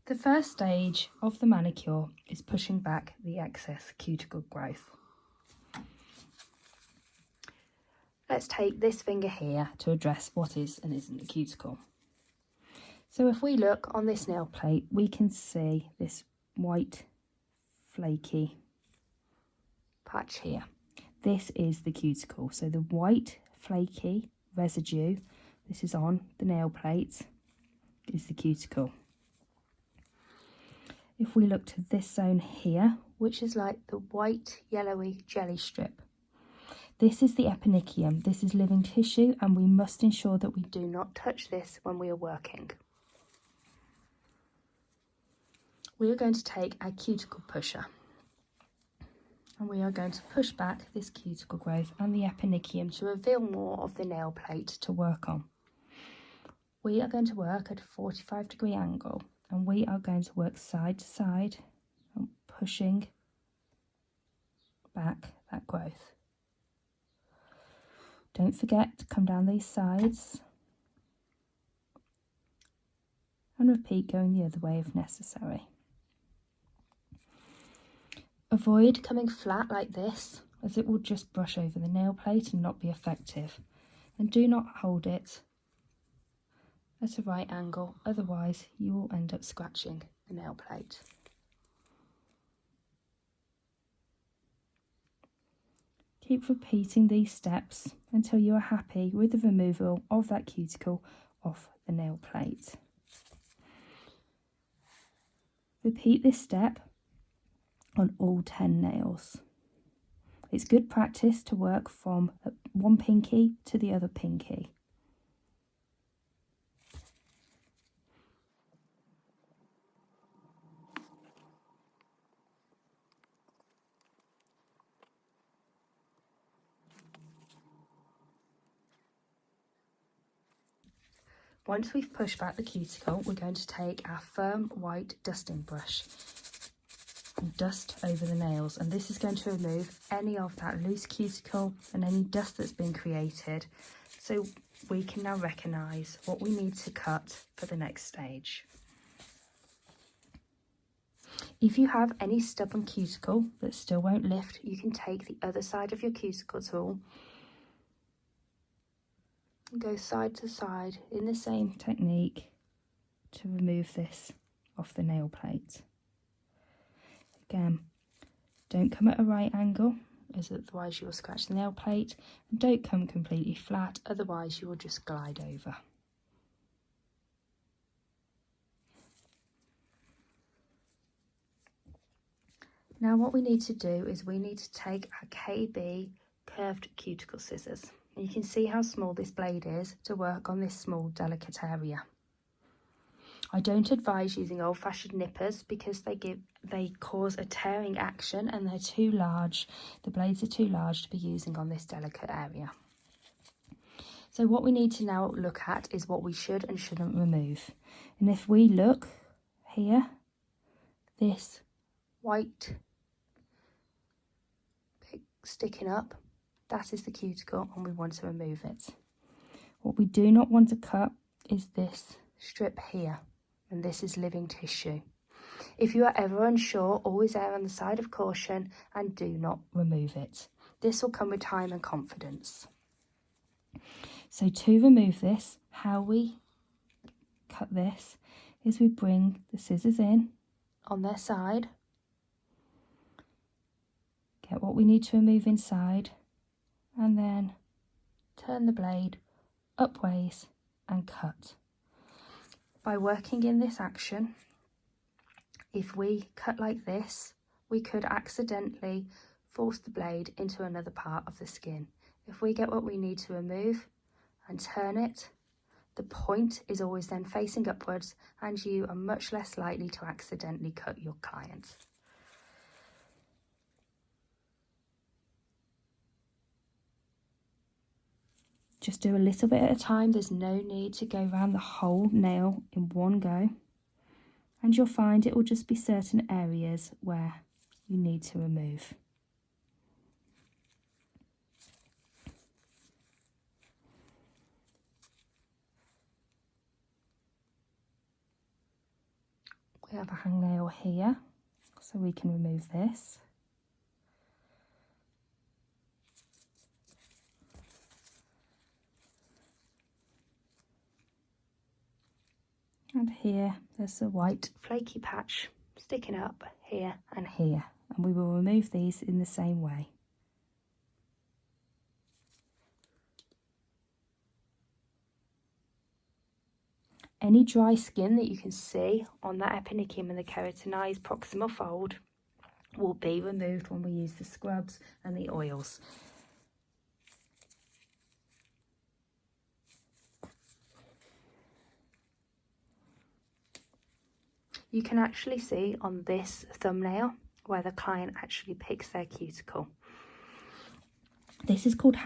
The first stage of the manicure is pushing back the excess cuticle growth. Let's take this finger here to address what is and isn't a cuticle. So if we look on this nail plate, we can see this white flaky patch here. This is the cuticle. So the white flaky residue, this is on the nail plate, is the cuticle. If we look to this zone here, which is like the white yellowy jelly strip, this is the eponychium. This is living tissue, and we must ensure that we do not touch this when we are working. We are going to take our cuticle pusher, and we are going to push back this cuticle growth and the eponychium to reveal more of the nail plate to work on. We are going to work at a 45-degree angle, and we are going to work side to side and pushing back that growth. Don't forget to come down these sides and repeat going the other way if necessary. Avoid coming flat like this, as it will just brush over the nail plate and not be effective. And do not hold it at a right angle, otherwise you will end up scratching the nail plate. Keep repeating these steps until you are happy with the removal of that cuticle off the nail plate. Repeat this step on all 10 nails. It's good practice to work from one pinky to the other pinky. Once we've pushed back the cuticle, we're going to take our firm white dusting brush and dust over the nails, and this is going to remove any of that loose cuticle and any dust that's been created, so we can now recognise what we need to cut for the next stage. If you have any stubborn cuticle that still won't lift, you can take the other side of your cuticle tool and go side to side in the same technique to remove this off the nail plate. Again, don't come at a right angle, as otherwise you will scratch the nail plate, and don't come completely flat, otherwise you will just glide over. Now what we need to do is we need to take our KB curved cuticle scissors. You can see how small this blade is to work on this small delicate area. I don't advise using old-fashioned nippers because they cause a tearing action and they're too large. The blades are too large to be using on this delicate area. So what we need to now look at is what we should and shouldn't remove. And if we look here, this white bit sticking up, that is the cuticle and we want to remove it. What we do not want to cut is this strip here, and this is living tissue. If you are ever unsure, always err on the side of caution and do not remove it. This will come with time and confidence. So to remove this, how we cut this is we bring the scissors in on their side, get what we need to remove inside, and then turn the blade upways and cut. By working in this action, if we cut like this, we could accidentally force the blade into another part of the skin. If we get what we need to remove and turn it, the point is always then facing upwards and you are much less likely to accidentally cut your client. Just do a little bit at a time. There's no need to go around the whole nail in one go. And you'll find it will just be certain areas where you need to remove. We have a hangnail here, so we can remove this. And here there's a white flaky patch sticking up here and here, and we will remove these in the same way. Any dry skin that you can see on that eponychium and the keratinized proximal fold will be removed when we use the scrubs and the oils. You can actually see on this thumbnail where the client actually picks their cuticle. This is called